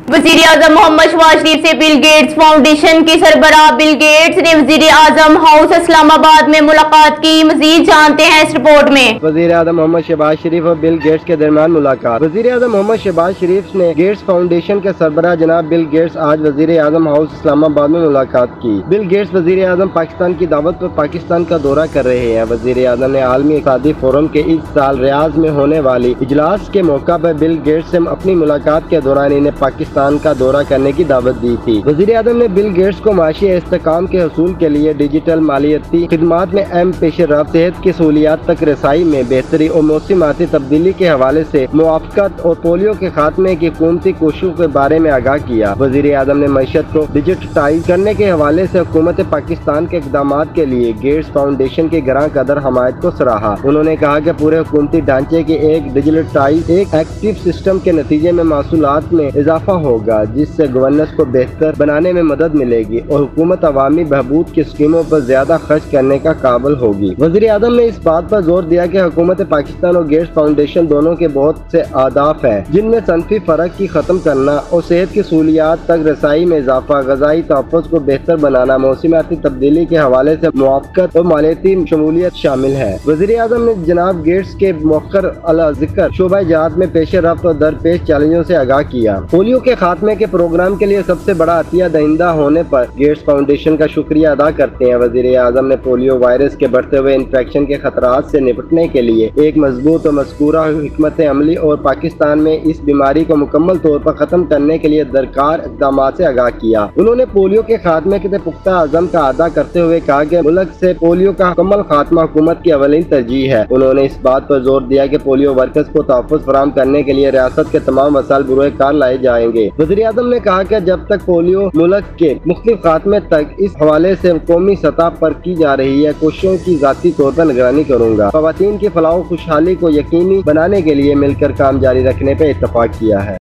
वज़ीर आज़म मोहम्मद शहबाज शरीफ से Bill Gates foundation की सरबराह बिल गेट्स ने वज़ीर आज़म हाउस इस्लामाबाद में मुलाकात की। मज़ीद जानते हैं इस रिपोर्ट में। वज़ीर आज़म मोहम्मद शहबाज शरीफ और बिल गेट्स के दरमियान मुलाकात। वज़ीर आज़म मोहम्मद शहबाज शरीफ ने गेट्स फाउंडेशन के सरबराह जनाब बिल गेट्स आज वज़ीर आज़म हाउस इस्लामाबाद में मुलाकात की। बिल गेट्स वज़ीर आज़म पाकिस्तान की दावत पर पाकिस्तान का दौरा कर रहे हैं। वज़ीर आज़म ने आलमी इक़्तिसादी फोरम के इस साल रियाद में होने वाली इजलास के मौका पर बिल गेट्स से अपनी मुलाकात के दौरान इन्हें पाकिस्तान का दौरा करने की दावत दी थी। वज़ीर आज़म ने बिल गेट्स को माशी इस्तेहकाम के हसूल के लिए डिजिटल मालियाती खिदमात में अहम पेशरफ्त, सेहत की सहूलियात तक रसाई में बेहतरी और मौसमाती तब्दीली के हवाले से मुआफ़क़त और पोलियो के खात्मे की हुकूमती कोशिशों के बारे में आगाह किया। वज़ीर आज़म ने मईशत को डिजिटाइज करने के हवाले से हुकूमत पाकिस्तान के इक़दाम के लिए गेट्स फाउंडेशन की ग्रां कदर हमायत को सराहा। उन्होंने कहा कि पूरे हुकूमती ढांचे के एक डिजिटाइज एक एक्टिव सिस्टम के नतीजे में महसूलात में इजाफा होगा, जिससे गवर्नेंस को बेहतर बनाने में मदद मिलेगी और हुकूमत अवामी बहबूद की स्कीमों पर ज्यादा खर्च करने का काबिल होगी। वज़ीर आज़म ने इस बात पर जोर दिया कि हुकूमत पाकिस्तान और गेट्स फाउंडेशन दोनों के बहुत से अहदाफ हैं, जिनमें सनफी फर्क की खत्म करना और सेहत की सहूलियात तक रसाई में इजाफा, ग़ज़ाई तहफ़्फ़ुज़ को बेहतर बनाना, मौसमाती तब्दीली के हवाले से मुआफ़क़त और मालियाती शमूलियत शामिल है। वज़ीर आज़म ने जनाब गेट्स के मौक़र अला ज़िक्र शोबा जहात में पेश रफ्त और दरपेश चैलेंजों से आगाह किया। पोलियो के खात्मे के प्रोग्राम के लिए सबसे बड़ा अतिया दहिंदा होने पर गेट्स फाउंडेशन का शुक्रिया अदा करते हैं। वज़ीर आज़म ने पोलियो वायरस के बढ़ते हुए इन्फेक्शन के खतरात से निपटने के लिए एक मजबूत और मज़कूरा हिकमत अमली और पाकिस्तान में इस बीमारी को मुकम्मल तौर पर खत्म करने के लिए दरकार इक़दाम से आगाह किया। उन्होंने पोलियो के खात्मे के पुख्ता अज़म का अदा करते हुए कहा कि मुल्क से पोलियो का मुकम्मल खात्मा हुकूमत की अवलीन तरजीह है। उन्होंने इस बात पर जोर दिया कि पोलियो वर्कर्स को तहफ़्फ़ुज़ फराहम करने के लिए रियासत के तमाम वसाइल बुरे कार लाए जाएंगे। वज़ीर आज़म ने कहा कि जब तक पोलियो मुल्क के मुख्तलिफ खात्मे तक इस हवाले से कौमी सतह पर की जा रही है कोशिशों की ज़ाती तौर पर निगरानी करूँगा। ख़वातीन की फलाह खुशहाली को यकीनी बनाने के लिए मिलकर काम जारी रखने पर इत्तफ़ाक़ किया है।